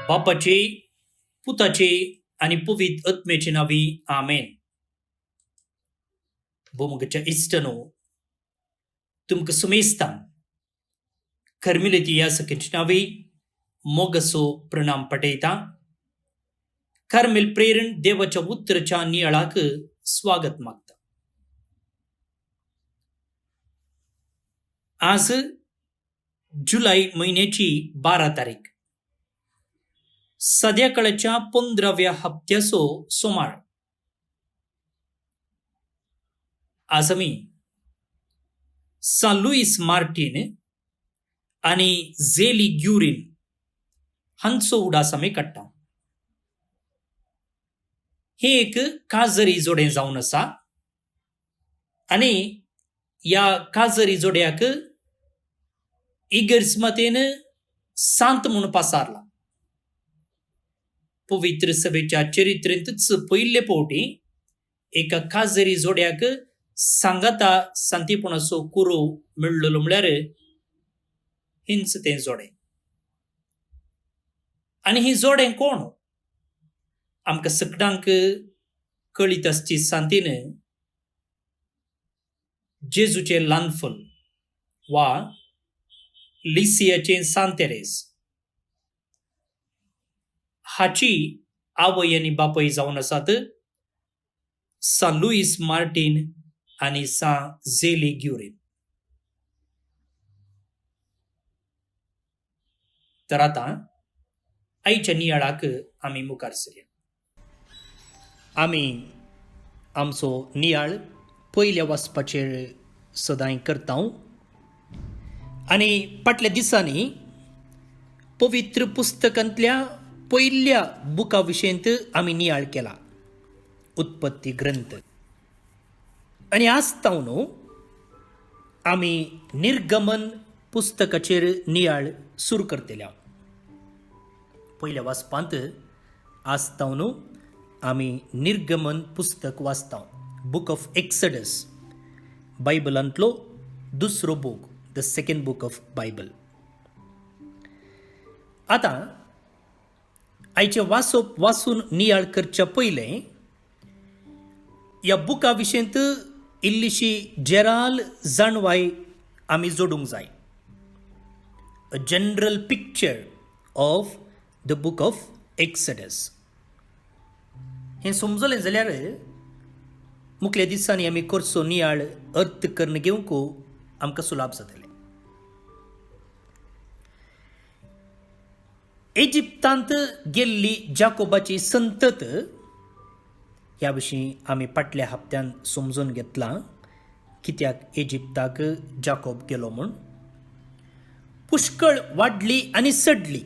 बापाचे, पुताचे आणि पवित्र आत्म्याचे नावी आमेन. भूमुगच्या इष्टनो तुमक सुमेस्तां कर्मिलती या सकिंच नावी मोगसो प्रणाम पटेता. कर्मिल प्रेरण देवाच्या उत्तरच्या निळाक स्वागत मागता. आज जुलै महिन्याची 12 तारीख, संध्याकाळच्या 15व्या हप्त्याचो सोमार. आज आमी सान लुईस मार्टिन आणि झेली ग्युरिन हांचो उडास आमी काडटा. हे एक काजरी जोडे जावन आसा आणि या काजरी जोड्याक इगर्ज सांत म्हणून पासारला. पवित्र सभेच्या चरित्रेंतच पयले फावटी एका काजरी जोड्याक सांगाता सांतीपणाचो कुरो मेळ्ळलो म्हळ्यार हिंच तें जोडे. आनी ही जोडे कोण आमकां सगळ्यांक कळीत आसची सांतीन जेजूचे ल्हानफल वा लिसियाचे सांत तेरेस हाची आवय आनी बापय जावन आसात सान लुईस मार्टिन आणि सान झेली ग्युरिन. तर आता आईच्या नियाळाक आमी मुखार सरया. आमी आमचो नियाळ पयल्या वाचपाचेर सदांय करता आनी फाटल्या दिसांनी पवित्र पुस्तकांतल्या पयल्या बुका विशयींत आमी नियाळ केला, उत्पत्ती ग्रंथ. आणि आज तावन आमी निर्गमन पुस्तकाचेर नियाळ सुरू करतले. पयल्या वाचपांत आज तावन आमी निर्गमन पुस्तक वाचता, बुक ऑफ एक्सडस, बायबलांतलो दुसरो book, the second book of Bible. आता आयचे वाचप वाचून नियाळ करच्या पयलें ह्या बुका विशयींत इल्लीशी जेराल जाणवाय आमी जोडूंक जाय. A general picture of the book of Exodus. हें समजलें जाल्यार मुखल्या दिसांनी आमी करचो नियाळ अर्थ करून घेवंक आमकां सुलाभ जातलें. इजिप्तांत गेल्ली जाकोबाची संतत ह्या विशीं आमी फाटल्या हप्त्यान समजून घेतलां कित्याक इजिप्ताक जाकोब गेलो म्हूण. पुष्कळ वाडली आनी सडली,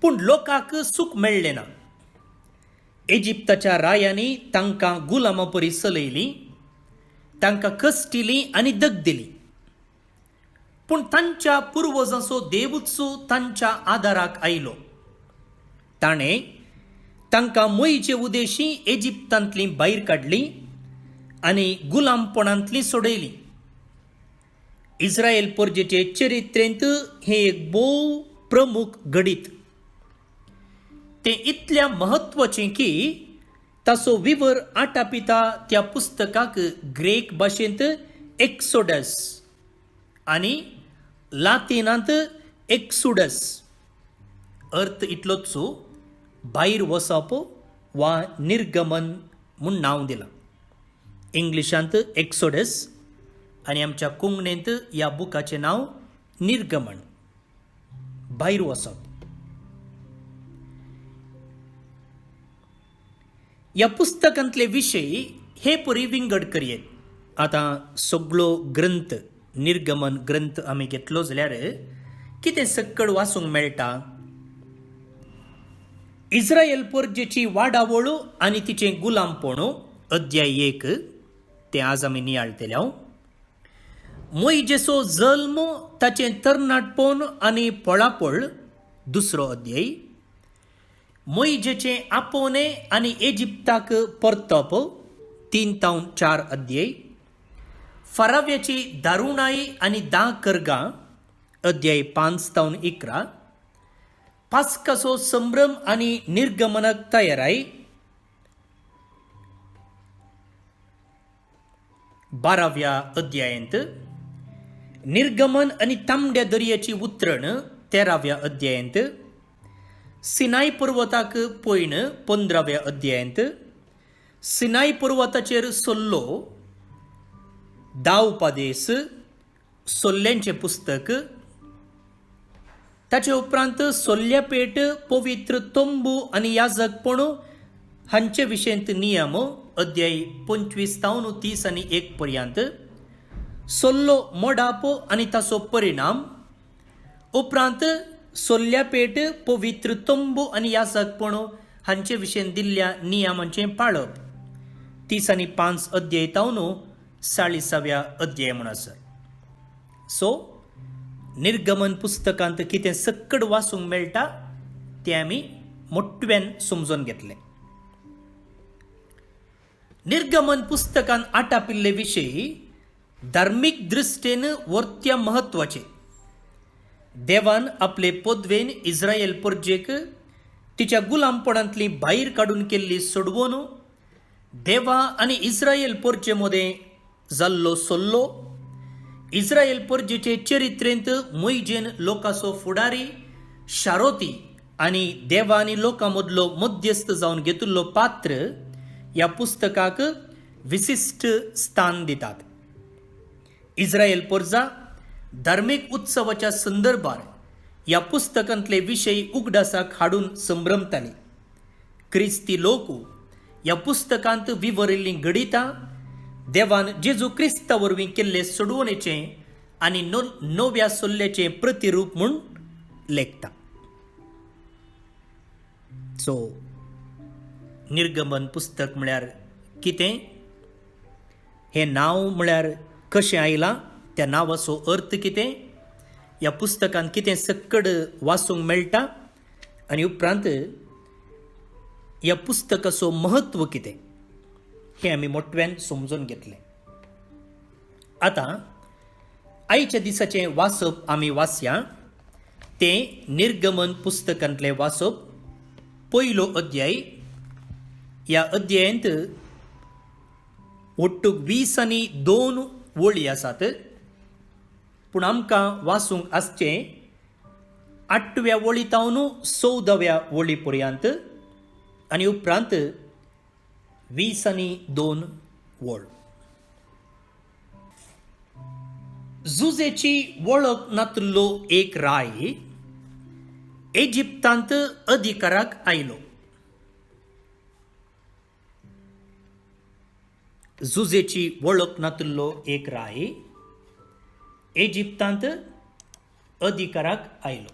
पूण लोकांक सूख मेळ्ळें ना. इजिप्ताच्या रायांनी तांकां गुलामा परी चलयली, तांकां कश्टिली आनी दगदिली. पूण तांच्या पुर्वजांचो देवूच तांच्या आदाराक आयलो. ताणें तांकां मोईचे उदेशी इजिप्तांतली भायर काडली आनी गुलामपणांतली सोडयली. इस्रायल परजेचे चरित्रेंत हें एक भोव प्रमुख घडीत. तें इतल्या म्हत्वाचें की ताचो विवर आटापिता त्या पुस्तकाक ग्रेक भाशेंत एक्सोडस आनी लातीनांत एक्सुडस अर्थ इतलोच भायर वचप वा निर्गमन म्हूण नांव दिलां. इंग्लिशांत एक्सोडस आनी आमच्या कोंकणींत ह्या बुकाचें नांव निर्गमन, भायर वचप. ह्या पुस्तकांतले विशय हे परी विंगड करयेत. आतां सगळो ग्रंथ निर्गमन ग्रंथ आमी घेतलो जाल्यार कितें सक्कळ वाचूंक मेळटा. इस्रायल परजेची वाडावळ आनी तिचें गुलामपण अध्याय 1 तें आज आमी नियाळटले. मोइजेचो जल्म, ताचें तरणाटपण आनी पळापळ दुसरो अध्याय. मोइजेचें आपोवणे आनी इजिप्ताक परतप 3-4 अध्याय. फराव्याची दारुणाई आनी दाकर्गां अध्याय 5-11. पास्काचो संभ्रम आणि निर्गमनाक तयाराई 12व्या अध्यायांत, निर्गमन आणि तांबड्या दर्याची उतरण 13व्या अध्यायांत, सिनाय पर्वताक पयण 15व्या अध्यायांत, सिनाय पर्वताचेर सल्लो, दावपादेस, सोल्ल्यांचे पुस्तक, ताचे उपरांत सोल्ल्या पेट, पवित्र तंबू आणि याजकपण हांचे विशयंत नियम अध्याय 25 तावन 30 आणि 1 पर्यंत, सोल्लो मोडाप आणि ताचो परिणाम, उपरांत सोल्ल्या पेट, पवित्र तंबू आणि याजकपण हांचे विशयंत दिल्ल्या नियमांचे पाळप 30 आणि 5 अध्याय तावन 40व्या अध्याय म्हणसर. सो निर्गमन पुस्तकांत कितें सक्कड वाचूंक मेळटा तें आमी मोठ्यान समजून घेतले. निर्गमन पुस्तकांत आटापिल्ले विशयी धार्मीक दृश्टेन वर्त्या महत्वाचे. देवान आपले पदवेन इस्रायल प्रजेक तिच्या गुलामपणांतली भायर काडून केल्ली सोडवून देवा आनी इस्रायल प्रजे मदें जाल्लो सल्लो, इस्रायल प्रजेचे चरित्रेंत मोइजेन लोकांचो फुडारी, शारोती आनी देवा आनी लोकां मदलो मध्यस्थ जावन घेतिल्लो पात्र ह्या पुस्तकाक विशिश्ट स्थान दितात. इस्रायल प्रजा धार्मीक उत्सवाच्या संदर्भात ह्या पुस्तकांतले विशय उगडासाक हाडून संभ्रमताली. क्रिस्ती लोक ह्या पुस्तकांत विवरिल्लीं गडितां देवान जेजू क्रिस्ता वरवीं केल्ले सोडवणेचें आनी नव्या सल्ल्याचें प्रतिरूप म्हूण लेखता. सो निर्गमन पुस्तक म्हळ्यार कितें, हें नांव म्हळ्यार कशें आयलां, त्या नांवाचो अर्थ कितें, ह्या पुस्तकांत कितें सक्कड वाचूंक मेळटा आनी उपरांत ह्या पुस्तकाचो महत्व कितें हें आमी मोठ्यान समजून घेतलें. आतां आयच्या दिसाचें वाचप आमी वाचया तें निर्गमन पुस्तकांतलें वाचप. पयलो अध्याय, ह्या अध्यायांत ओट्टूक 20 आनी 2 वळी आसात, पूण आमकां वाचूंक आसचें 8व्या वळी तावन 14व्या वळी पर्यंत आनी उपरांत 20 आनी 2 वळ. जुजेची वळख नातलो एक राय इजिप्तांत अधिकाराक आयलो. जुजेची वळख नातलो एक राय इजिप्तांत अधिकाराक आयलो.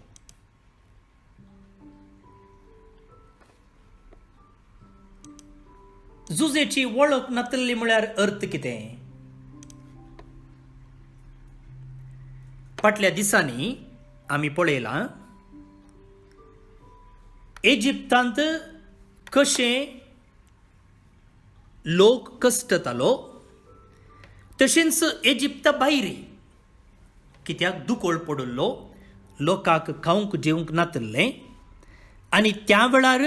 जुजेची वळख नातल्ली म्हळ्यार अर्थ कितें. फाटल्या दिसांनी आमी पळयलां इजिप्तांत कशें लोक कश्टतालो, तशेंच इजिप्ता भायरी कित्याक दुकोळ पडल्लो, लोकांक खावंक जेवंक नातल्लें आनी त्या वेळार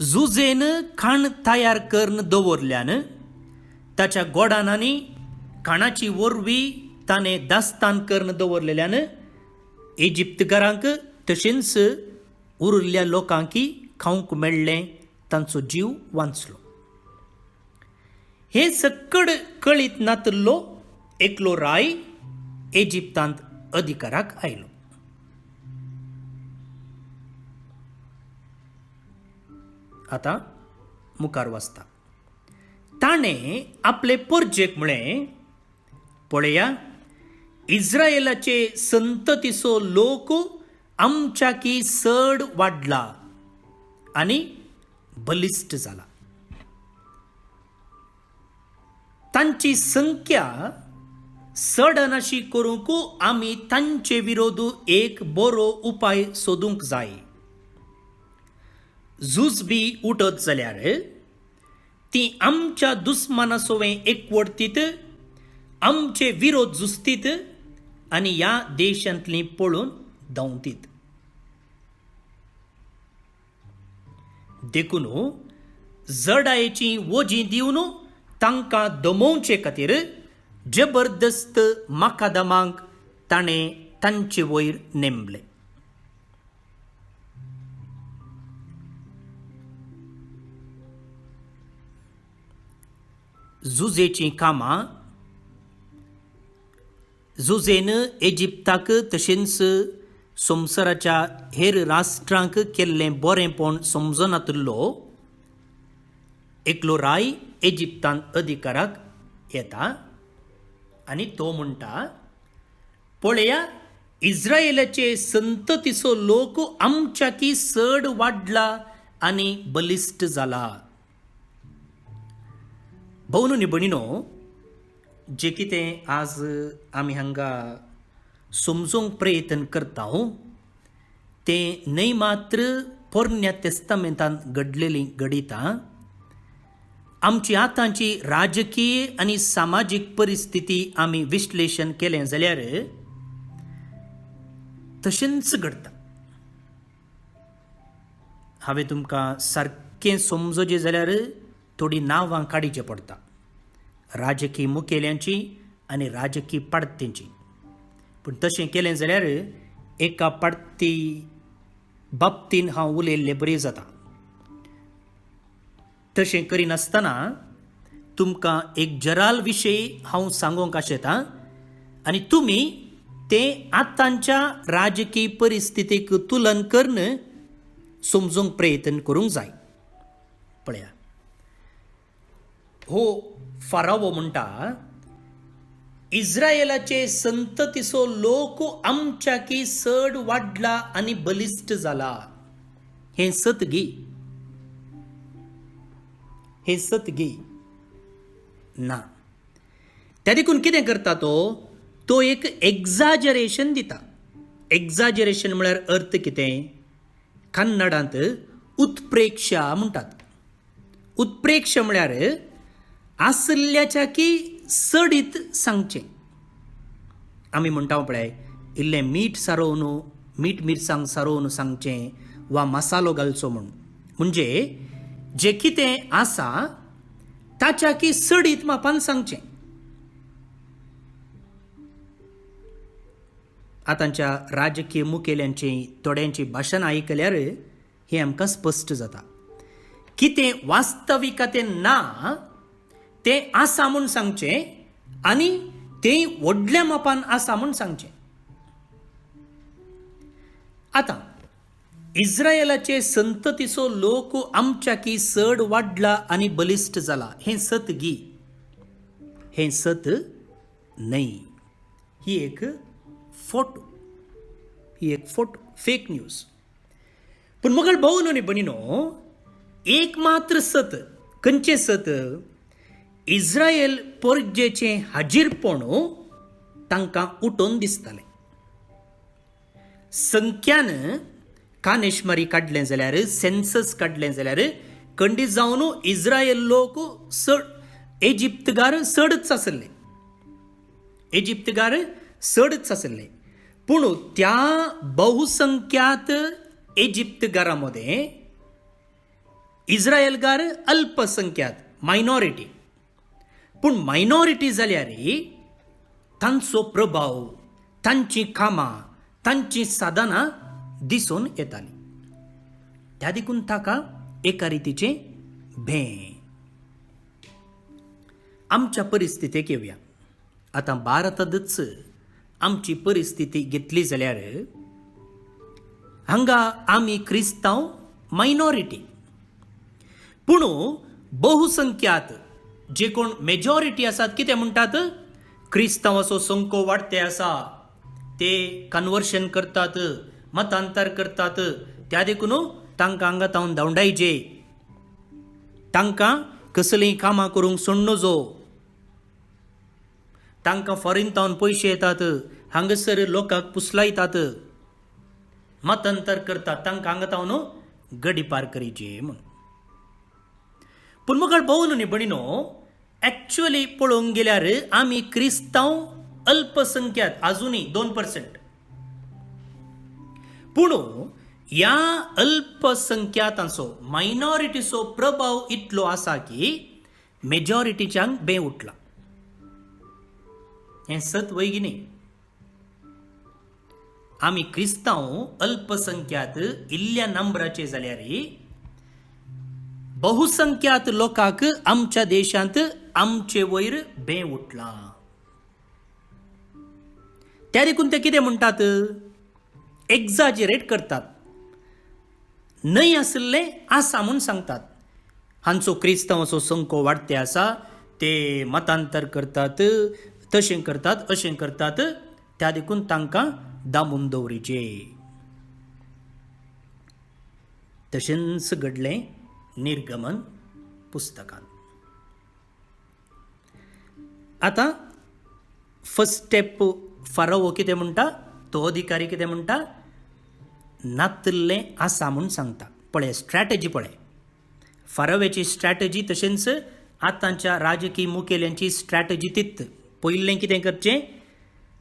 जुजेन खाण तयार करून दवरल्यान ताच्या गोडानांनी खाणाची वरवीं ताणें दास्तान करून दवरलेल्यान इजिप्तकारांक तशेंच उरिल्ल्या लोकांकी खावंक मेळ्ळें, तांचो जीव वांचलो. हे सक्कड कळीत नातल्लो एकलो राय इजिप्तांत अधिकाराक आयलो. आतां मुखार वाचता. ताणें आपले परजेक म्हळें, पळया इस्रायेलाचे संततीचो लोक आमच्याकी चड वाडला आनी बलिश्ट जाला. तांची संख्या चडनाशी करूंक आमी तांचे विरोध एक बरो उपाय सोदूंक जाय. झूज बी उठत जाल्यार ती आमच्या दुस्मानासोवें एकवटतीत, आमचे विरोध झुजतीत आनी ह्या देशांतलीं पळून धांवतीत. देखून जडायेची वोजी दिवन तांकां दमोवचे खातीर जबरदस्त माकादमांक ताणें तांचे वयर नेमले. झुजेचीं कामां झुजेन इजिप्ताक तशेंच संवसाराच्या हेर राष्ट्रांक केल्लें बरेंपण समजनातलो एकलो राय इजिप्तांत अधिकाराक येता आनी तो म्हणटा, पळया, इस्रायेलाचे संततीचो लोक आमच्याकी चड वाडला आनी बलिश्ट जाला. भोवन न्ही भणीनो, जे कितें आज आमी हांगा समजूंक प्रयत्न करता तें न्हय मात्र पोरण्या तेस्तामेंतांत घडलेलीं घडितां. आमची आतांची राजकीय आनी सामाजीक परिस्थिती आमी विश्लेशण केलें जाल्यार तशेंच घडटा. हांवें तुमकां सारकें समजोचें जाल्यार थोडीं नांवां काडीचें पडटा, राजकीय मुखेल्यांची आनी राजकीय पाडतेंची. पूण तशें केलें जाल्यार एका पाडती बाबतीन हांव उलयल्लें बरें जाता. तशें करिनासतना तुमकां एक जराल विशयी हांव सांगूंक आशेतां आनी तुमी तें आतांच्या राजकीय परिस्थितीक तुलन करून समजूंक प्रयत्न करूंक जाय. पळया, हो फारावो म्हणटा, इस्रायेलाचे संततीचो लोक आमच्याकी चड वाडला आनी बलिश्ट जाला. हें सतगी, हें सतगी ना. त्या देखून कितें करता तो एक एक्झाजरेशन दिता. एक्झाजरेशन म्हळ्यार अर्थ कितें? कन्नडांत उत्प्रेक्षा म्हणटात. उत्प्रेक्षा म्हळ्यार आसल्याच्या की चडीत सांगचें. आमी म्हणटा पळय, इल्लें मीठ सारोवन, मीठ मिरसांग सारोवन सांगचें वा मसालो घालचो म्हूण. म्हणजे जें कितें आसा ताच्या की चडीत मापान सांगचें. आतांच्या राजकीय मुखेल्यांची थोड्यांची भाशण आयकल्यार हें आमकां स्पश्ट जाता. कितें वास्तविकतेन ना तें आसा म्हूण सांगचें आनी तें व्हडल्या मापान आसा म्हूण सांगचें. आतां इस्रायेलाचे संततीचो लोक आमच्याकी चड वाडला आनी बलिश्ट जाला. हें सतगी, हें सत न्हय. ही एक फोटो, ही एक फोटो, फेक न्यूज. पूण मगळ भोवन न्ही भणीनो, एक मात्र सत. खंयचें सत? इस्रायल परजेचें हाजीरपण तांकां उठोवन दिसतालें. संख्यान कानेशमारी काडलें जाल्यार, सेन्सस काडलें जाल्यार खंडीत जावन इस्रायल लोक इजिप्तगार चडच आसले. इजिप्तगार चडच आसले. पूण त्या बहुसंख्यात इजिप्तगारामध्ये इस्रायलगार अल्पसंख्यात, मायनॉरिटी. पूण मायनॉरिटी जाल्यार तांचो प्रभाव, तांची कामां, तांची साधनां दिसून येताली. त्या देखून ताका एका रितीचें भें. आमच्या परिस्थितीक येवया. आतां भारतांतच आमची परिस्थिती घेतली जाल्यार हांगा आमी क्रिस्तांव मायनॉरिटी. पूण बहुसंख्यात जे कोण मेजॉरिटी आसात कितें म्हणटात? क्रिस्तांवाचो संख्यो वाडते आसा, ते कन्वर्शन करतात, मतांतर करतात. त्या देखून तांकां हांगातावन धांवडायचे, तांकां कसलींय कामां करूंक सोड नजो, तांकां फॉरेनतावन पयशे येतात, हांगासर लोकांक पुसलायतात, मतांतर करतात, तांकां हांगातावन गडीपार करीचे म्हूण. पूण मुखार भोवन न्ही भणीनो, एक्चुअली पळोवंक गेल्यार आमी क्रिस्तांव अल्पसंख्यात, आजुनी 2%. पूण ह्या अल्पसंख्याकांचो मायनॉरिटीचो प्रभाव इतलो आसा की मेजॉरिटीच्यांक बे उठला. हें सत वैगिनी. आमी क्रिस्तांव अल्पसंख्यात इल्ल्या नंबराचे जाल्यार बहुसंख्यात लोकांक आमच्या देशांत आमचे वयर बे उठला. त्या देखून ते कितें म्हणटात, एक्झाजरेट करतात, न्हय आसले आसा म्हूण सांगतात. हांचो क्रिस्तांवाचो संख्या वाडते आसा, ते मतांतर करतात, तशें करतात, अशें करतात, त्या देखून तांकां दामून दवरिचे. तशेंच घडलें निर्गमन पुस्तकांत. आतां फर्स्ट स्टेप फाराओ कितें म्हणटा, तो अधिकारी कितें म्हणटा, नातल्लें आसा म्हूण सांगता. पळय स्ट्रॅटेजी, पळय फाराओची स्ट्रॅटेजी, तशेंच आतांच्या राजकीय मुखेल्यांची स्ट्रॅटेजी तीच. पयलें कितें करचें,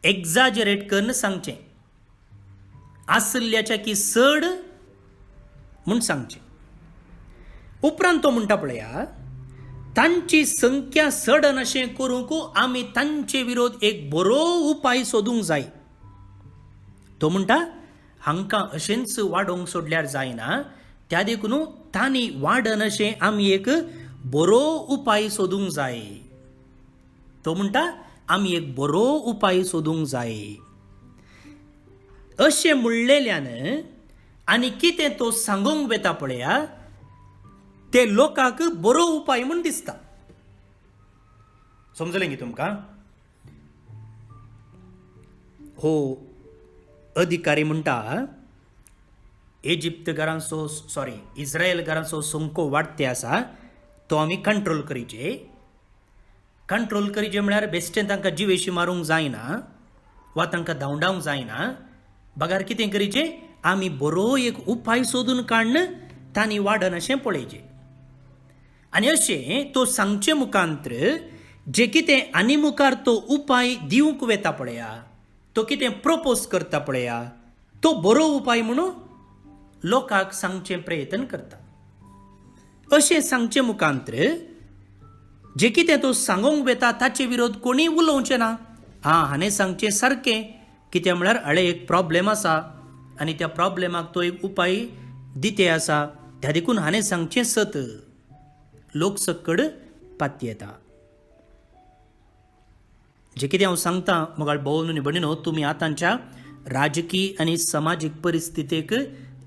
एक्झाजरेट करून सांगचें, आसल्याच्या की चड म्हूण सांगचें. उपरांत तो म्हणटा पळया, तांची संख्या चड अशें करूंक आमी तांचे विरोध एक बरो उपाय सोदूंक जाय. तो म्हणटा हांकां अशेंच वाडोवंक सोडल्यार जायना, त्या देखून तांणी वाडन अशें आमी एक बरो उपाय सोदूंक जाय. तो म्हणटा आमी एक बरो उपाय सोदूंक जाय. अशें म्हणलेल्यान आनी कितें तो सांगूंक वेता पळया, ते लोकांक बरो उपाय म्हूण दिसता. समजलें की तुमकां? हो अधिकारी म्हणटा इस्रायेलकारांचो संख्या वाडते आसा, तो आमी कंट्रोल करीचे. कंट्रोल करीचे म्हळ्यार बेश्टें तांकां जिवेशी मारूंक जायना वा तांकां धांवडावंक जायना. बगार कितें करीचें, आमी बरो एक उपाय सोदून काडन तांणी वाडन अशें पळयचें. आनी अशें तो सांगचे मुखांत्र जे कितें आनी मुखार तो उपाय दिवंक वेता पळया, तो कितें प्रपोज करता पळया, तो बरो उपाय म्हणून लोकांक सांगचे प्रयत्न करता. अशें सांगचे मुखांत्र जे कितें तो सांगूंक वेता ताचे विरोध कोणी उलोवचें ना. हाणें सांगचें सारकें, कितें म्हळ्यार हळे एक प्रॉब्लेम आसा आनी त्या प्रॉब्लेमाक तो एक उपाय दिते आसा, त्या देखून हाणें सांगचें सत. लोक सकड पाती येता. जे कितें हांव सांगता मोगाळ भोव न्हू भणीनो, तुमी आतांच्या राजकीय आनी समाजीक परिस्थितीक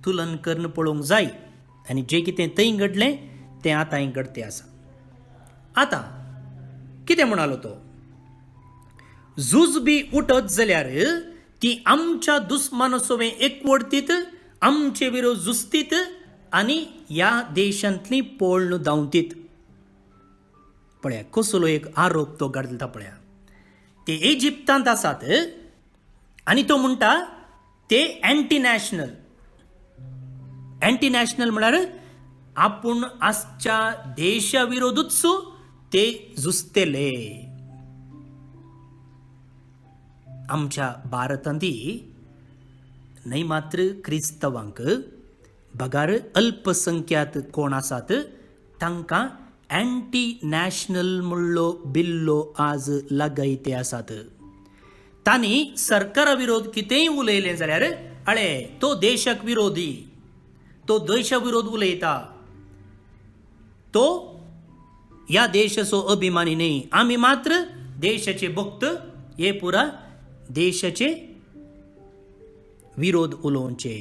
तुलन करून पळोवंक जाय. आनी जें कितें थंय घडलें तें आतांय घडतें आसा. आतां कितें म्हणालो तो, झूज बी उठत जाल्यार ती आमच्या दुस्मानासोबे एकवटतीत, आमचे विरोध झुजतीत आनी ह्या देशांतली पोळण धांवतीत. पळया कसलो एक आरोप तो घडता पळया. ते इजिप्तांत आसात आनी तो म्हणटा ते अँटी नॅशनल. अँटी नॅशनल म्हळ्यार आपूण आजच्या देशा विरोधूच ते झुजतेले. आमच्या भारतांतय न्हय मात्र क्रिस्तवांक बगार अल्पसंख्यात कोण आसात तांकां अँटी नॅशनल म्हणलो बिल्लो आज लागायते आसात. तांणी सरकारा विरोध कितेंय उलयलें जाल्यार अळे तो देशाक विरोधी, तो देशा विरोध उलयता, तो ह्या देशाचो अभिमानी न्हय. आमी मात्र देशाचे भक्त, हे पुरा देशाचे विरोध उलोवचे.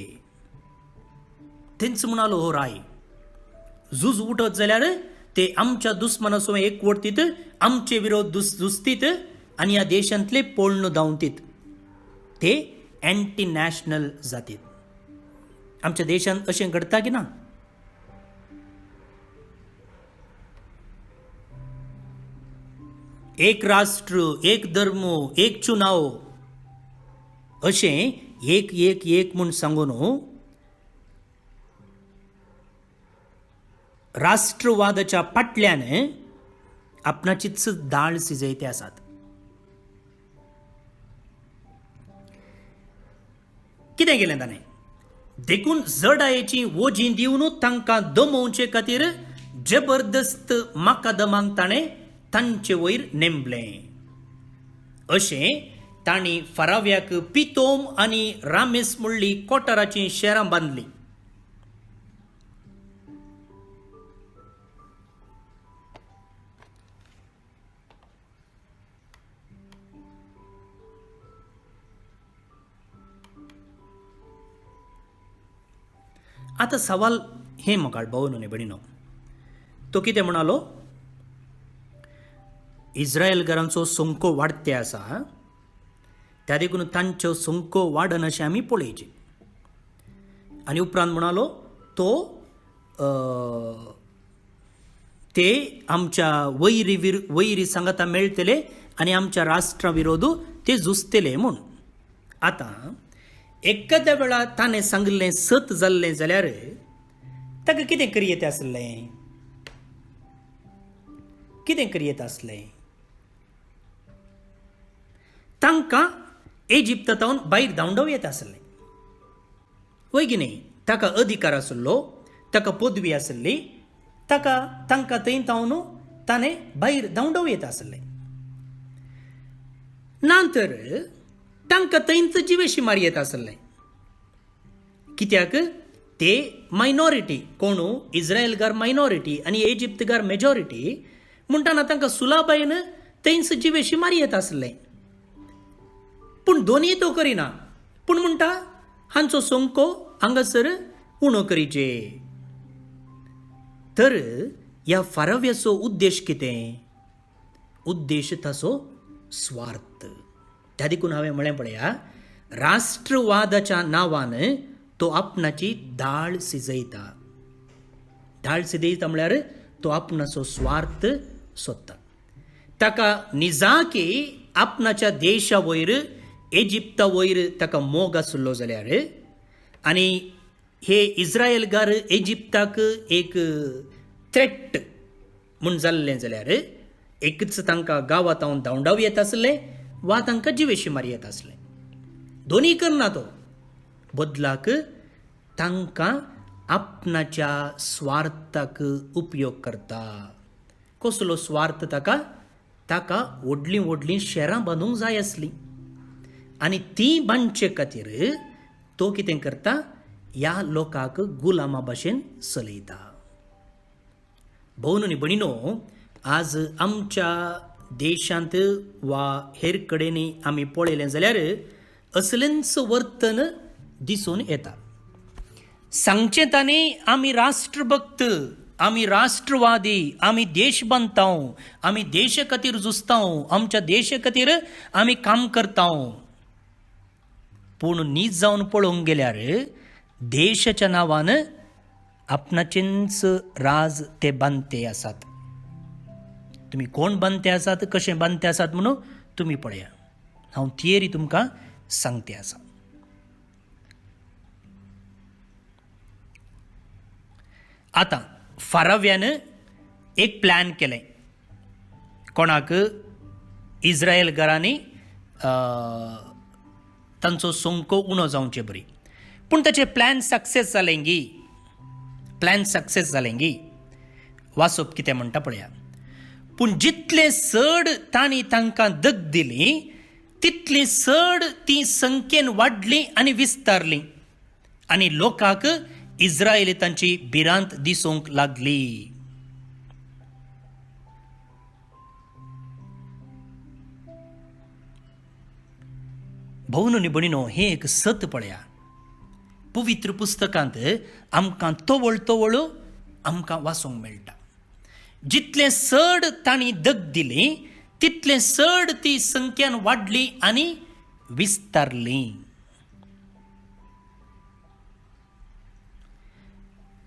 तेंच म्हणालो हो राय, झूज उठत जाल्यार ते आमच्या दुस्मनासो एकवटतीत, आमचे विरोध झुजतीत आनी ह्या देशांतले पोळण धांवतीत. ते अँटी नॅशनल जातीत. आमच्या देशांत अशें घडटा की ना? एक राष्ट्र, एक धर्म, एक चुनाव अशें एक एक एक म्हूण सांगून राष्ट्रवादाच्या फाटल्यान आपणाचीच दाळ शिजयते आसात. कितें केलें ताणें? देखून जडायेची वोजी दिवन तांकां दमोवचे खातीर जबरदस्त माकादमांक ताणें तांचे वयर नेमलें. अशें तांणी फाराव्याक पितोम आनी रामेस म्हणली कोटाराचीं शेरां बांदलीं. आतां सवाल हे म्हाका भाऊ न्हू भयणीनो, तो कितें म्हणालो, इस्रायेलकारांचो संको वाडते आसा, त्या देखून तांच्यो संको वाडन अशें आमी पळोवचें. आनी उपरांत म्हणालो तो ते आमच्या वैरी सांगाता मेळटले आनी आमच्या राष्ट्रा विरोध ते झुजतले म्हूण. आतां एखाद्या वेळा ताणें सांगलें सत जाल्लें जाल्यार ताका कितें करियेत आसलें, कितें करियेत आसलें. तांकां इजिप्तांतल्यान भायर धांवडव येत आसलें, वय की न्ही. ताका अधिकार आसलो, ताका पदवी आसली, तांकां थंय तावन ताणें भायर धांवडव येत आसलें. नंतर तांकां थंयच जिवेशी मारयेत आसलें. कित्याक ते मायनॉरिटी, कोण इस्रायलकार मायनॉरिटी आनी इजिप्तकार मेजॉरिटी म्हणटाना तांकां सुलाबायेन थंयच जिवेशी मारयेत आसलें. पूण दोनीय तो करिना, पूण म्हणटा हांचो संको हांगासर उणो करीचे. तर ह्या फाराव्याचो उद्देश कितें? उद्देश ताचो स्वार्थ. त्या देखून हांवें म्हळें पळया, राष्ट्रवादाच्या नांवान तो आपणाची दाळ शिजयता. दाळ शिजयता म्हळ्यार तो आपणाचो स्वार्थ सोदता. ताका निजाकी आपणाच्या देशा वयर, इजिप्ता वयर ताका मोग आसलो जाल्यार, आनी हे इस्रायलकार इजिप्ताक एक थ्रेट म्हूण जाल्लें जाल्यार एकच तांकां गांवांत धांवडाव येत आसलें वा तांकां जिवेशी मारयेत आसलें. दोनीय करना तो. बदलाक तांकां आपणाच्या स्वार्थाक उपयोग करता. कसलो स्वार्थ ताका व्हडलीं व्हडलीं शेरां बांदूंक जाय आसलीं, आनी ती बांदचे खातीर तो कितें करता, ह्या लोकांक गुलामा भाशेन चलयता. भोवन आनी भयणीनो, आज आमच्या देशांत वा हेर कडेन आमी पळयलें जाल्यार असलेंच वर्तन दिसून येता. सांगचें तांणी आमी राष्ट्रभक्त, आमी राष्ट्रवादी, आमी देश बांदतांव, आमी देशा खातीर झुजतांव, आमच्या देशा खातीर आमी काम करतांव. पूण नीज जावन पळोवंक गेल्यार देशाच्या नांवान आपणाचेंच राज ते बांदते आसात. तुमी कोण बांदते आसात, कशें बांदते आसात म्हणून तुमी पळया. हांव थियरी तुमकां सांगते आसा. आतां फाराव्यान एक प्लॅन केलें. कोणाक? इस्रायलकारांनी तांचो संको उणो जावचे बरी. पूण ताचें प्लॅन सक्सेस जालें गी. प्लॅन सक्सेस जालें गी. वाचप कितें म्हणटा पळया. पूण जितले चड तांणी तांकां दग दिली, तितली चड ती संख्येन वाडली आनी विस्तारली, आनी लोकांक इस्रायेलीतांची भिरांत दिसूंक लागली. भोवन आनी भयणीनो, हे एक सत पळया. पवित्र पुस्तकांत आमकां तवळ आमकां वाचूंक मेळटा. जितले चड तांणी दग दिली, तितले चड ती संख्यान वाडली आनी विस्तारली.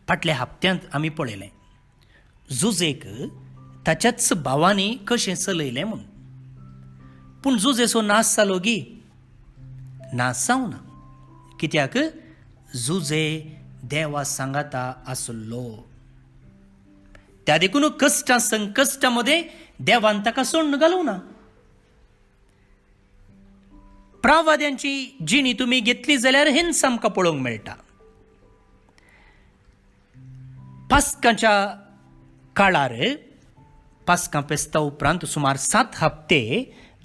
फाटल्या हप्त्यांत आमी पळयलें जुजेक ताच्याच भावांनी कशें चलयलें म्हूण. पूण जुजेचो नाश जालो गी? नाश जावना. कित्याक? जुजे देवा सांगाता आसलो. त्या देखून कश्टा संकश्टामध्ये देवान ताका सोडून घालूंक ना. प्रावाद्यांची जिणी तुमी घेतली जाल्यार हिंस आमकां पळोवंक मेळटा. पास्काच्या काळार पास्का फेस्ता उपरांत सुमार 7 हप्ते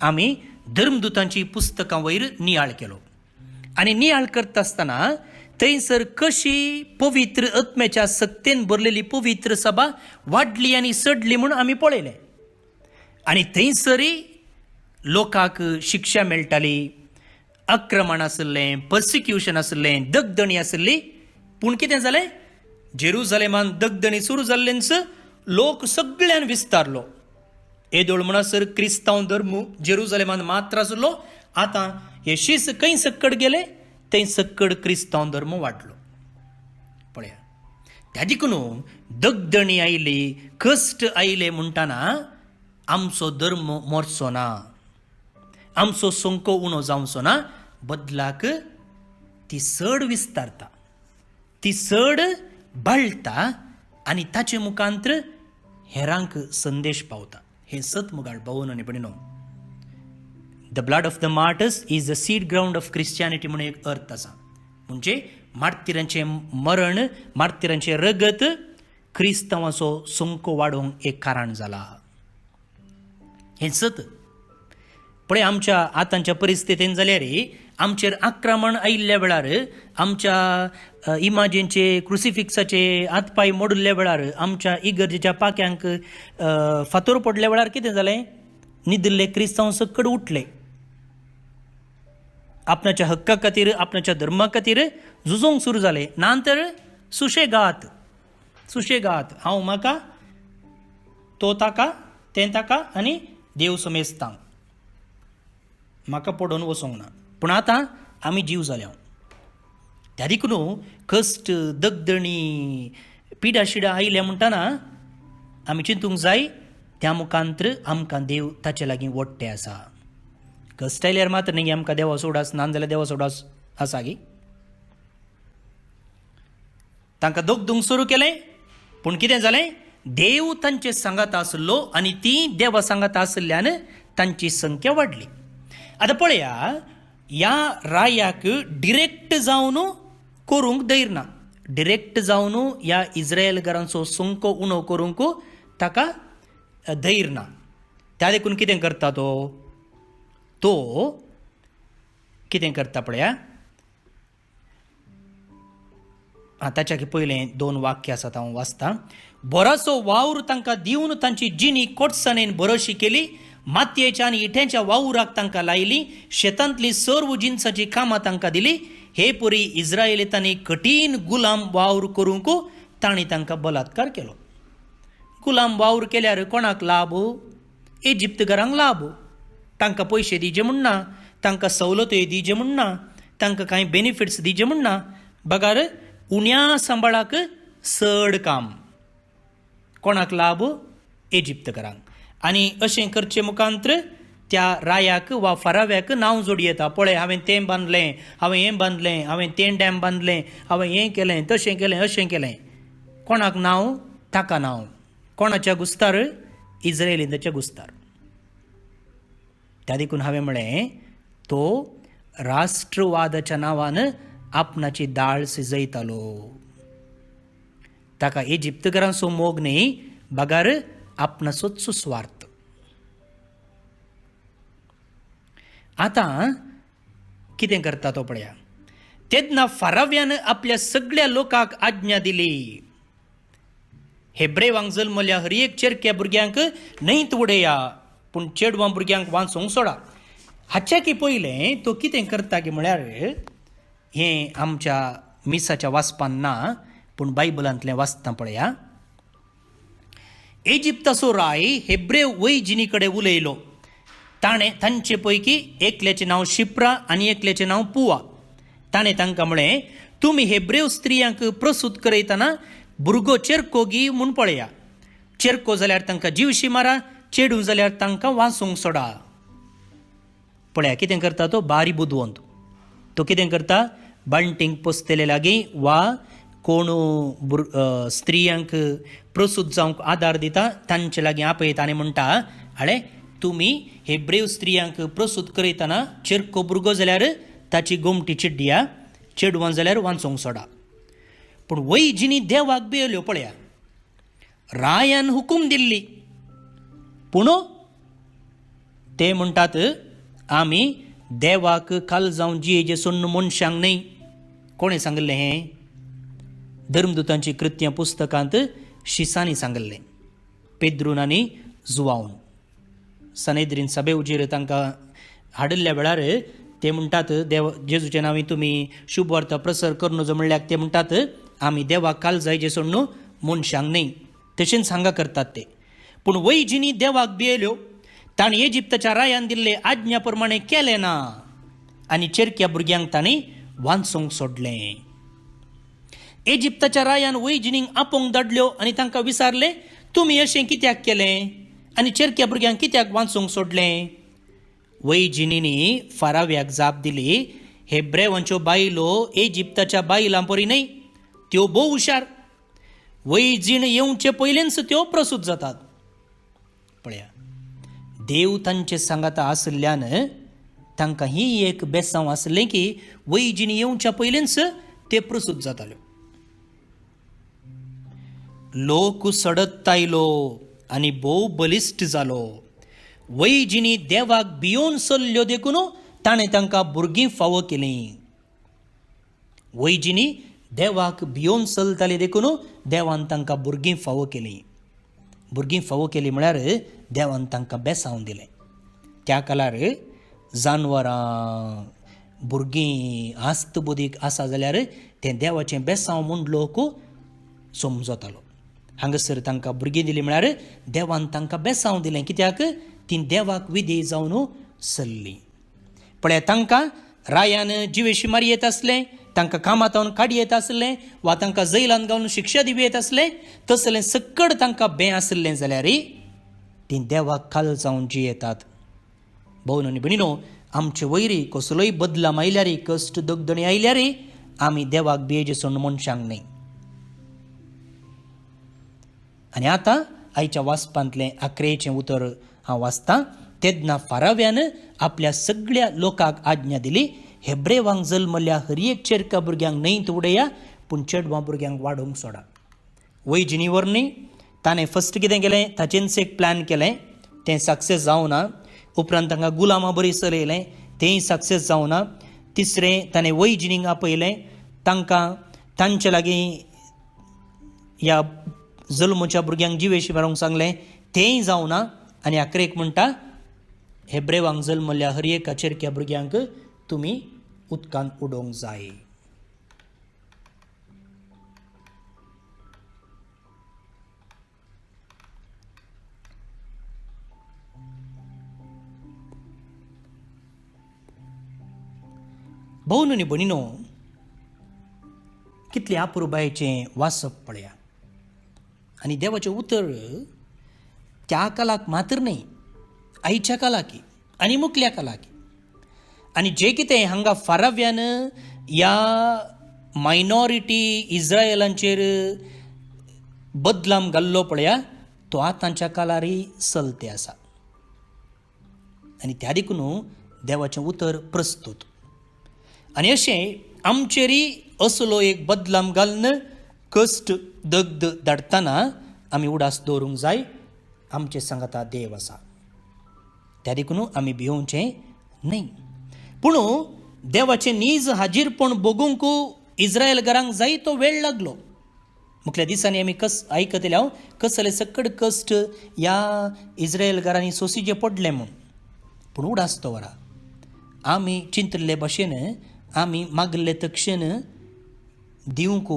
आमी धर्मदुतांची पुस्तकां वयर नियाळ केलो आनी नियाळ करता आसतना थंयसर कशी पवित्र आत्म्याच्या सक्तेन भरलेली पवित्र सभा वाडली आनी सडली म्हूण आमी पळयलें आनी थंयसरी लोकांक शिक्षा मेळटाली, आक्रमण आसलें, पर्सिक्युशन आसलें, दगदणी आसली. पूण कितें जालें, जेरुजलेमान दगदणी सुरू जाल्लेंच लोक सगळ्यान विस्तारलो. येदोळ म्हणसर क्रिस्तांव धर्म जेरुजलेमान मात्र आसलो. आतां हे शीस खंय सक्कड गेले थंय सक्कड क्रिस्तांव धर्म वाडलो. पळया, त्या देखून दगदणी आयली, कश्ट आयले म्हणटाना आमचो धर्म मोरचो ना, आमचो सोंको उणो जावचो ना. बदलाक ती सड विस्तारता, ती सड बाळटा आनी ताचे मुखांत्र हेरांक संदेश पावता. हे सत मुगाळ भवन आनी भयणीनो, the blood of the martyrs is the seed ground of Christianity म्हणून एक अर्थ आसा. म्हणजे मार्तिरांचें मरण, मार्तिरांचें रगत क्रिस्तांवाचो सोंको वाडोवंक एक कारण जाला. हें सत. पळय, आमच्या आतांच्या परिस्थितीन जाल्यार आमचेर आक्रमण आयिल्ल्या वेळार, आमच्या इमाजींचे क्रुसिफिक्साचे हातपाय मोडल्ल्या वेळार, आमच्या इगर्जेच्या पाक्यांक फातोर पडल्या वेळार कितें जालें, न्हिदिल्ले क्रिस्तांव सक्कड उठले. आपणाच्या हक्का खातीर, आपणाच्या धर्मा खातीर झुजोवंक सुरू जाले. नांतर सुशेगाद, सुशेगाद, हांव म्हाका, तो ताका, तें ताका आनी देव समेस्तांक, म्हाका पडोवन वचोंक ना. पूण आतां आमी जीव जाल्या. त्या देखून कश्ट, दगदणी, पिडा शिडा आयल्या म्हणटाना आमी चिंतूंक जाय, त्या मुखांत्र आमकां देव ताचे लागीं वट्टे आसा. कश्ट आयल्यार मात्र न्ही आमकां देवा सोडास, नाजाल्यार देवा सोडास आसा गी. तांकां दोग सुरू केलें, पूण कितें जालें, देव तांचे सांगात आसलो आनी ती देवा सांगात आसल्यान तांची संख्या वाडली. आतां पळया, ह्या रायाक डिरेक्ट जावन करूंक धैर्य ना. डिरेक्ट जावन ह्या इस्रायलकारांचो सोंको उणो करूंक ताका धैर्य ना. त्या देखून कितें करता तो कितें करता पळया. ताच्या पयलें 2 वाक्य आसात, हांव वाचतां. बरोसो वावर तांकां दिवन तांची जिणी कोटसाणेन बरोशी केली. मातयेच्या आनी इठ्याच्या वावराक तांकां लायली. शेतांतली सर्व जिन्साची कामां तांकां दिली. हे परी इस्रायेलीतांनी कठीण गुलाम वावर करूंक तांणी तांकां बलात्कार केलो. गुलाम वावर केल्यार कोणाक लाभ? इजिप्तकारांक लाभ. तांकां पयशे दिवचे म्हणना, तांकां सवलती दिवचे म्हणना, तांकां कांय बेनिफिट्स दिवचे म्हणना. बगार उण्या सांबाळाक चड काम. कोणाक लाभ? इजिप्तकारांक. आनी अशें करचे मुखांत्र त्या रायाक वा फाराव्याक नांव जोडी येता. पळय, हांवें तें बांदलें, हांवें हें बांदलें, हांवें तें डॅम बांदलें, हांवें हें केलें, तशें केलें, अशें केलें. कोणाक नांव? ताका नांव. कोणाच्या गुस्तार? इस्रायलींच्या गुस्तार. त्या देखून हांवें म्हळें, तो राष्ट्रवादाच्या नांवान आपणाची दाळ शिजयतालो. ताका इजिप्तकारांचो मोग न्ही, बगार आपणाचोच सुस्वार्थ. आतां कितें करता तो पळया. तेन्ना फाराव्यान आपल्या सगळ्या लोकांक आज्ञा दिली, हेब्रेवांक जल्मल्या हर एक चेरक्या भुरग्यांक न्हंयत उडया, पूण चेडवां भुरग्यांक वाचूंक सोडा. हाच्या की पयलें तो कितें करता की म्हळ्यार, हें आमच्या मिसाच्या वाचपान ना, पूण बायबलांतलें वाचता पळया. इजिप्ताचो राय हेब्रेव वैजिनी कडेन उलयलो. तांचे पैकी एकल्याचें नांव शिप्रा आनी एकल्याचें नांव पुवा. ताणें तांकां म्हळें, तुमी हेब्रेव स्त्रियांक प्रसूत करयतना भुरगो चेरको गी म्हूण पळया. चेरको जाल्यार तांकां जीवशी मारा, चेडूं जाल्यार तांकां वाचूंक सोडा. पळया कितें करता तो बारी बुदवंत. तो कितें करता, बांटींक पोसतेले लागीं वा कोण स्त्रियांक प्रसूत जावंक आदार दिता तांचे लागीं आपयता आनी म्हणटा, आळे तुमी हेब्रेव स्त्रियांक प्रसूत करयतना चेरको भुरगो जाल्यार ताची गोमटी चिड्डिया, चेडवां जाल्यार वाचूंक सोडा. पूण वैजिनी देवाक भियेल्यो. पळया, रायान हुकूम दिल्ली, पूण ते म्हणटात आमी देवाक काल जावन जियेचे सोडून मनशांक न्ही. कोणें सांगलें हें? धर्मदुतांची कृत्यां पुस्तकांत शिसांनी सांगलें, पेद्रून आनी जुवावन. सनेद्रीन सभे उजेर तांकां हाडिल्ल्या वेळार ते म्हणटात देव जेजूच्या नांवी तुमी शुभ वार्ता प्रसार कर जो म्हणल्यार ते म्हणटात आमी देवाक काल जायचे सोडून मनशांक न्ही. तशेंच हांगा करतात ते. पूण वैजिनी देवाक भियेल्यो, ताणी इजिप्तच्या रायान दिल्ले आज्ञा प्रमाणे केलें ना आनी चेरक्या भुरग्यांक ताणी वांचूंक सोडलें. इजिप्तच्या रायान वैजिनींक आपोवंक धाडल्यो आनी तांकां विचारलें तुमी अशें कित्याक केलें आनी चेरक्या भुरग्यांक कित्याक वांचूंक सोडलें. वैजिनींनी फाराव्याक जाप दिली, हेब्रेवांच्यो बायलो इजिप्तच्या बायलां परी न्ही, त्यो भोव हुशार. वैजीण येवचे पयलेंच त्यो प्रसूत जातात. पळया, देव तांचे सांगाता आसल्यान तांकां ही एक बेसांव आसलें की वैजीण येवच्या पयलेंच ते प्रसूत जाताल्यो. लोक सडत आयलो आनी भोव बलिश्ट जालो. वैजिनी देवाक भियोन चल्ल्यो देखून ताणें तांकां भुरगीं फावो केलीं. वैजिनी देवाक भियोन चलताली देखून देवान तांकां भुरगीं फावो केलीं. भुरगीं फावो केलीं म्हळ्यार देवान तांकां बेसांव दिलें. त्या काळार जानवरां भुरगीं आस्त बुदीक आसा जाल्यार तें देवाचें बेसांव म्हूण लोक समजतालो. हांगासर तांकां भुरगीं दिलीं म्हळ्यार देवान तांकां बेसांव दिलें, कित्याक तीं देवाक विधेय जावन चल्लीं. पळय, तांकां रायान जिवेशी मारी येत आसलें, तांकां कामांतावन काडी येत आसलें, वा तांकां जैलान घालून शिक्षा दिवं येत आसलें, तसलें सक्कड तांकां बें आसलें जाल्यार तीं देवाक काल जावन जियेतात. भोवन आनी भयणीनो, आमचे वयरी कसलोय बदलाम आयल्यार, कश्ट दगदणी आयल्यार आमी देवाक भियेचे सोडून मनशांक न्ही. आनी आतां आयच्या वाचपांतलें 11वें उतर हांव वाचतां. तेन्ना फाराव्यान आपल्या सगळ्या लोकांक आज्ञा दिली, हेब्रेवांक जल्मल्ल्या हर एक चेरका भुरग्यांक न्हंयत उडया, पूण चेडवां भुरग्यांक वाडोवंक सोडा. वैजिनी वर्णी ताणें फस्ट कितें केलें, ताचेंच एक प्लॅन केलें, तें सक्सेस जावं ना. उपरांत तांकां गुलामा बरी चलयलें, तेंय सक्सेस जावं ना. तिसरें, ताणें वैजिनींक आपयलें, तांकां तांचे लागीं ह्या जल्मच्या भुरग्यांक जिवेशी मारूंक सांगलें, तेंय जावं ना. आनी आखरेक म्हणटा, हेब्रेवांक जल्मल्ल्या हर एका चेरक्या भुरग्यांक तुमी उदकांत उडोवंक जाय. भोवन आनी भयणीनो, कितलें अपुरबायेचें वाचप पळया. आनी देवाचें उतर त्या काळाक मात्र न्ही, आयच्या काळाकी आनी मुखल्या काळाकी. आनी जें कितें हांगा फाराव्यान ह्या मायनॉरिटी इस्रायलांचेर बदलाम घाल्लो पळया, तो आतांच्या काळारय चलते आसा. आनी त्या देखून देवाचें उतर प्रस्तूत. आनी अशें आमचेरय असलो एक बदलाम घालून कश्ट दगद धाडटना आमी उडास दवरूंक जाय. आमचे सांगाता देव आसा, त्या देखून आमी भियोवचें न्ही. पूण देवाचें नीज हाजीरपण बगूंक इस्रायल घरांक जाय तो वेळ लागलो. मुखल्या दिसांनी आमी आयकतले हांव कसले सक्कड कश्ट ह्या इस्रायल घरांनी सोंसीचे पडले म्हूण. पूण उडास दवरा, आमी चिंतले भाशेन आमी मागले तक्षण दिवंक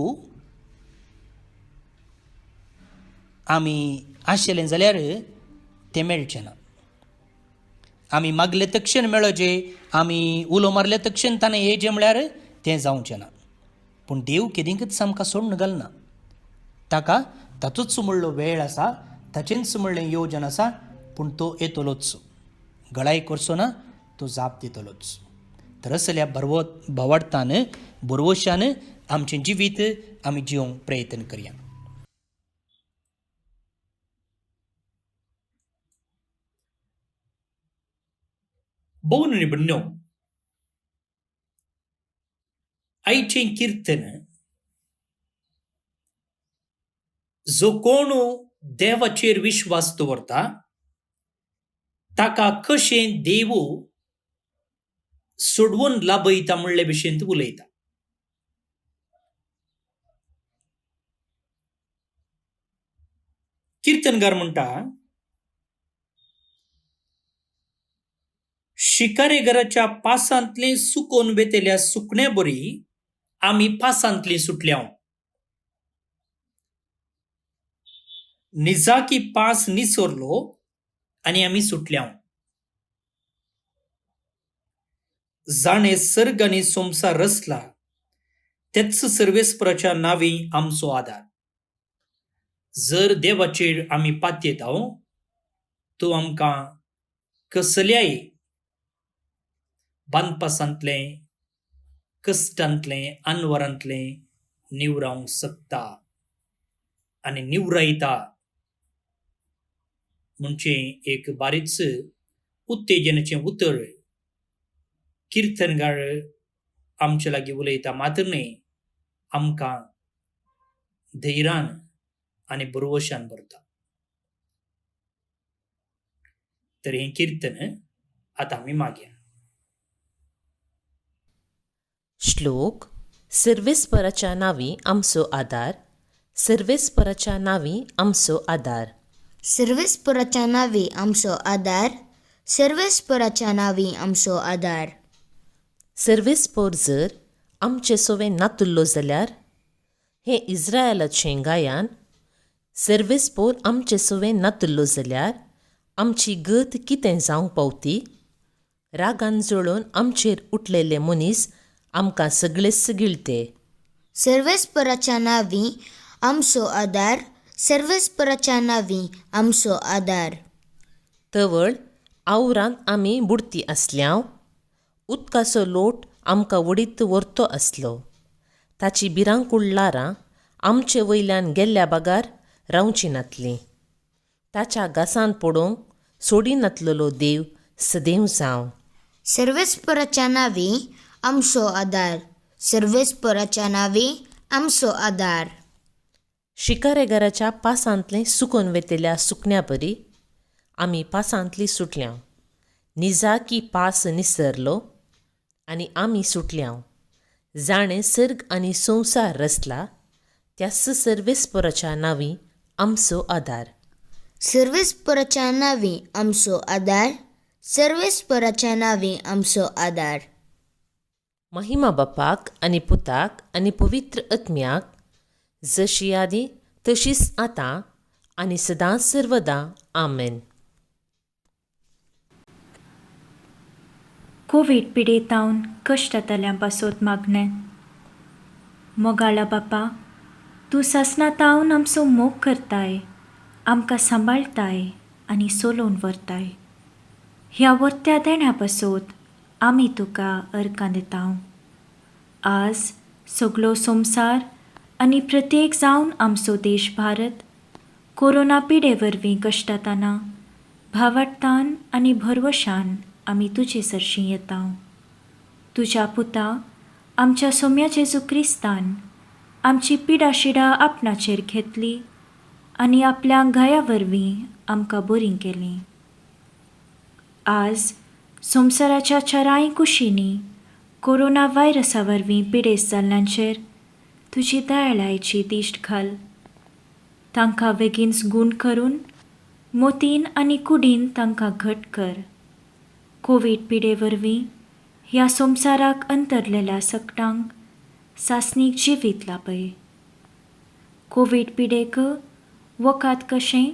आमी आशिल्लें जाल्यार तें मेळचें ना. आमी मागले तक्षण मेळचे, आमी उलो मारले तक्षण ताणें येचें म्हळ्यार तें जावचें ना. पूण देव केदींकच आमकां सोडून घालना. ताका ताचोच म्हणलो वेळ आसा, ताचेंच म्हणलें येवजन आसा. पूण तो येतलोच, गळाय करचो ना, तो जाप दितलोच. तर असल्या भवाडतान बरवशान आमचें जिवीत आमी जिवंक प्रयत्न करया. भोवन आनी भयणीनो, आयचें किर्तन जो कोण देवाचेर विश्वास दवरता ताका कशें देव सोडवून लाभयता म्हणले भशेन उलयता. कीर्तनकार म्हणटा, शिकारेगराच्या पासांतले सुकोवन वेतेल्या सुकण्या बरी आमी पासांतली सुटल्या. निजाकी पास निसरलो आनी आमी सुटल्या. जाणे सर्ग आनी संसार रचला तेच सर्वेस्पराच्या नावी आमचो आदार. जर देवाचेर आमी पातयेता तो आमकां कसल्याय बानपासांतलें, कश्टांतलें, अनवरांतलें निवरावंक शकता आनी निवरायता. म्हणजे एक बारीकस उत्तेजनाचें उतर कीर्तनकार आमचे लागीं उलयता. मात्र न्ही, आमकां धैर्यान आनी बरोवशान भरता. तर हें कीर्तन आतां आमी मागया. श्लोक. सर्वेस्पराच्या नावी आमचो आदार, सर्वेस्पराच्या नावी आमचो आदार. सर्वेस्पराच्या नावी आमचो आदार, सर्वेस्पराच्या नावी आमचो आदार. सर्वेस्पर जर आमचे सोवें नातुल्लो जाल्यार हें इस्रायलाचें गायन. सर्वेस्पर आमचे सोवें नातुल्लो जाल्यार आमची गत कितें जावंक पावती. रागान जळोवन आमचेर उठलेले मनीस आमकां सगळेच गिळटे. सर्वेस्पराच्या नावी आमचो आदार, सर्वेस्पराच्या नावी आमचो आदार. तवळ आवरांत आमी बुडती आसल्याव, उदकाचो लोट आमकां वडीत व्हरतो आसलो. ताची भिरांकूळ आमचे वयल्यान गेल्ल्या बागार रावची नातली. ताच्या गासांत पडोवंक सोडिनातलो देव सदैव जावं. सर्वेस्पराच्या नावी आमचो आदार, सर्वेस्पराच्या नावी आमचो आदार. शिकारेगराच्या पासांतलें सुकोवन वेतेल्या सुकण्या परी आमी पासांतली सुटल्या. निजाकी पास निसरलो आनी आमी सुटल्या. जाणें सर्ग आनी संसार रचला त्याच सर्वेस्पराच्या नावी आमचो आदार. सर्वेस्पराच्या नावी आमचो आदार, सर्वेस्पराच्या नावी आमचो आदार. महिमा बापाक आनी पुताक आनी पवित्र आत्म्याक, जशी आदी तशीच आतां आनी सदांच सर्वदा. आमेन. कोविड पिडेतावन कश्टांतल्यां पासत मागणें. मोगाळा बापा, तूं सासणातावन आमचो मोग करताय, आमकां सांबाळताय आनी सोलोवन व्हरताय. ह्या वर्त्या देण्या पासत आमी तुका अर्कां दितांव. आज सगळो संवसार आनी प्रत्येक जावन आमचो देश भारत कोरोना पिडे वरवीं कश्टाताना भावार्थान आनी भरवशान आमी तुजे सरशीं येतांव. तुज्या पुता आमच्या सोम्या जेजू क्रिस्तान आमची पिडा शिडा आपणाचेर घेतली आनी आपल्या गाया वरवीं आमकां बरीं केलीं. आज संवसाराच्या चाराय कुशींनी कोरोना व्हायरसा वरवीं पिडेस्त जाल्ल्यांचेर तुजी दयाळायेची दिश्ट घाल. तांकां बेगीनच गूण करून मोतीन आनी कुडीन तांकां घट कर. कोवीड पिडे वरवीं ह्या संवसाराक अंतरलेल्या सकटांक सासणीक जिवीत लाभय. कोवीड पिडेक वखद कशें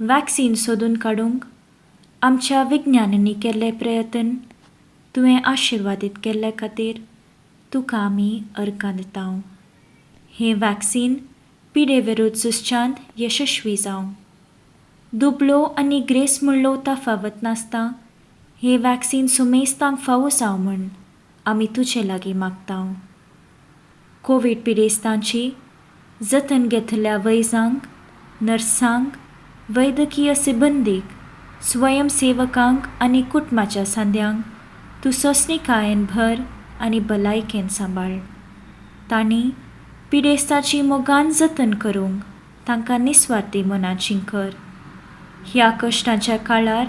वॅक्सीन सोदून काडूंक आमच्या विज्ञानांनी केल्ले प्रयत्न तुवें आशिर्वादीत केल्ले खातीर तुका आमी अर्कां दितांव. हें वॅक्सीन पिडे विरुद्ध झुजच्यांत यशस्वी जावं. दुबळो आनी ग्रेस म्हणलो तफावत नासता हें वॅक्सीन सुमेस्तांक फावो जावं म्हूण आमी तुजे लागीं मागतांव. कोवीड पिडेस्तांची जतन घेतल्या वैजांक, नर्सांक, वैद्यकीय सिबंदीक, स्वयंसेवकांक आनी कुटुंबाच्या सांद्यांक तूं सोंसणीकायेन भर आनी भलायकेन सांबाळ. तांणी पिडेस्ताची मोगान जतन करूंक तांकां निस्वार्थी मनात जिंकर. ह्या कश्टांच्या काळार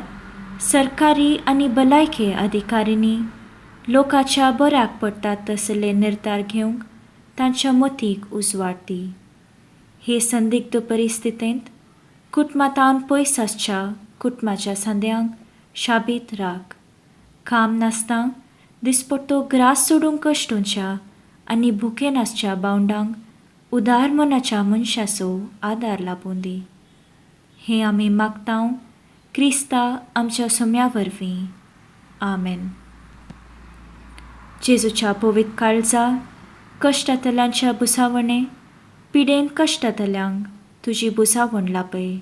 सरकारी आनी भलायकी अधिकाऱ्यांनी लोकांच्या बऱ्याक पडटात तसले निर्धार घेवंक तांच्या मतीक उजवाड दी. हे संदिग्ध परिस्थितींत कुटुंबांतावन पयस आसच्या कुटुंबाच्या सांद्यांक शाबीत राख. काम नासता दिसपट्टो ग्रास सोडूंक कश्टोवच्या आनी भुकेन आसच्या बावंडांक उदार मनाच्या मनशाचो आदार लाबून दी. हें आमी मागतां क्रिस्ता आमच्या सोम्या वरवीं. आमेन. जेजूच्या पवित्र काळजा कश्टांतल्यांच्या बुसावणे पिडेन कश्टांतल्यांक तुजी बुसावण लापय.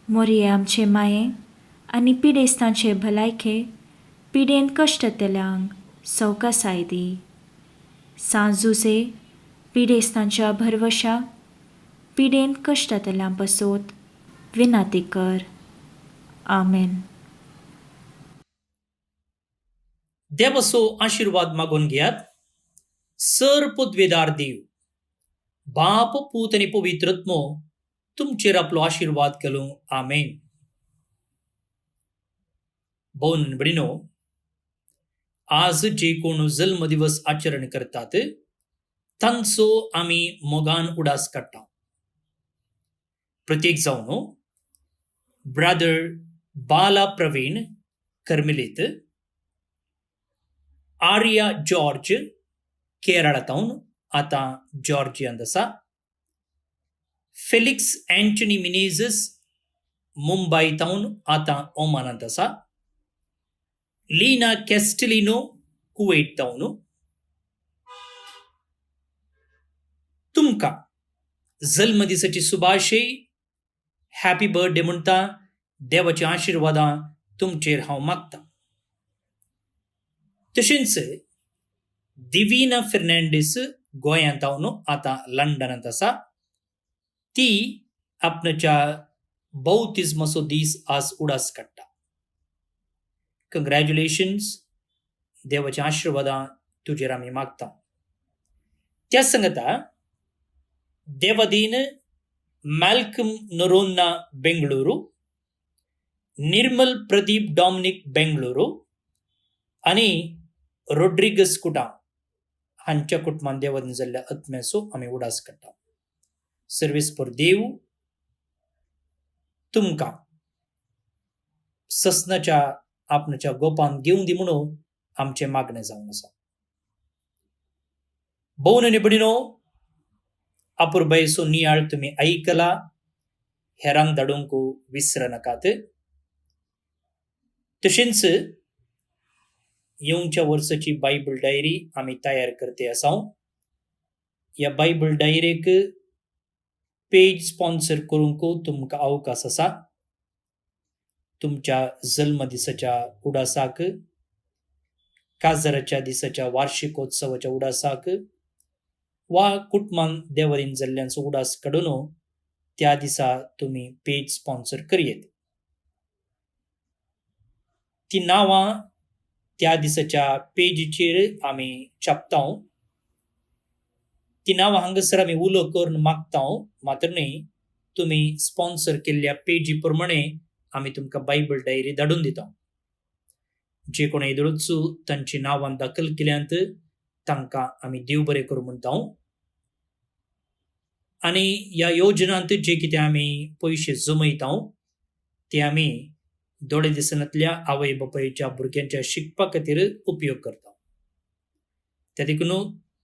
मोरये आमचे माये आनी पिडेस्तांचे भलायके पिडेन कश्टांतल्यांक सवकासाय दी. सांजुजे पिडेस्तांच्या भरवशा पिडेन कश्टांतल्यां बसोत विनाती कर. आमेन. देवाचो आशीर्वाद मागून घेयात. सर पदवेदार देव, बाप, पूत आनी पवित्र आत्मो तुमचेर आपलो आशीर्वाद घालूं. आमेन. भोवन भयणीनो, आज जे कोण जल्म दिवस आचरण करतात तांचो आमी मोगान उडास काडटा. प्रत्येक जावन ब्रदर बाला प्रवीण कर्मिलीत, आर्या जॉर्ज केरळातावन आतां जॉर्जियांत आसा, फेलिक्स अँटनी मिनेझस मुंबयतावन आतां ओमानांत आसा, लीना कॅस्टेलिनो कुवेतावन. तुमकां जल्म दिसाची सुभाशय, हॅपी बर्थडे म्हणटा देवाची आशीर्वादां तुमचेर हांव मागतां. तशेंच दिविना फेर्नांडीस गोंयांतावन आतां लंडनांत आसा. ती आपणाच्या बौतिस्माचो दीस आज उडास काडटा. कंग्रॅच्युलेशन्स. देवाच्या आशीर्वादां तुजेर आमी मागतां. त्या सांगता देवादीन मॅल्कम नोरोन्ना बेंगळुरू, निर्मल प्रदीप डॉमिनिक बेंगळुरू आनी रोड्रिगस कुटां हांच्या कुटुंबान देवादीन जाल्ल्या आत्म्याचो आमी उडास काडटा. सर्वीस फॉर देव तुमकां ससनाच्या आपणाच्या गोपान घेवन दी म्हणून आमचें मागणें जावन आसा. भोवन आनी भयणीनो, अपुरबायेचो नियाळ तुमी आयकला. हेरांक धाडूंक विसरनाकात. तशेंच येवच्या वर्साची बायबल डायरी आमी तयार करते आसा. ह्या बायबल डायरेक पेज स्पॉन्सर करूंक तुमकां अवकाश आसा. तुमच्या जल्म दिसाच्या उडासाक, काजाराच्या दिसाच्या वार्षिकोत्सवाच्या उडासाक वा कुटुंबान देवादीन जाल्ल्यांचो उडास काडून त्या दिसा तुमी पेज स्पॉन्सर करियेत. ती नांवां त्या दिसाच्या पेजीचेर आमी छापतां. ती नांवां हांगासर आमी उलो करून मागतां. मात्र न्ही, तुमी स्पॉन्सर केल्ल्या पेजी प्रमाणे आमी तुमकां बायबल डायरी धाडून दिता. जे कोण येदोळूच तांची नांवां दाखल केल्यांत तांकां आमी देव बरें करूं म्हणटा. आनी ह्या योजनांत जे कितें आमी पयशे जमयता ते आमी दोळे दिसनांतल्या आवय बापायच्या भुरग्यांच्या शिकपा खातीर उपयोग करता. त्या देखून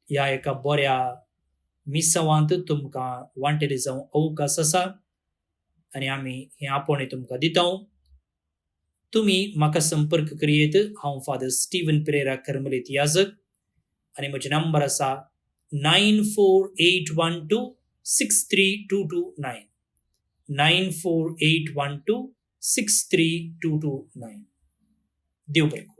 ह्या एका बऱ्या मिसावांत तुमकां वांटेले जावंक अवकाश आसा आनी आमी हें आपोवणें तुमकां दिता. तुमी म्हाका संपर्क करियेत. हांव फादर स्टीवन पेरेरा कर्मलीत याजक आनी म्हजे नंबर आसा 9481263229 9481263229. देव बरें.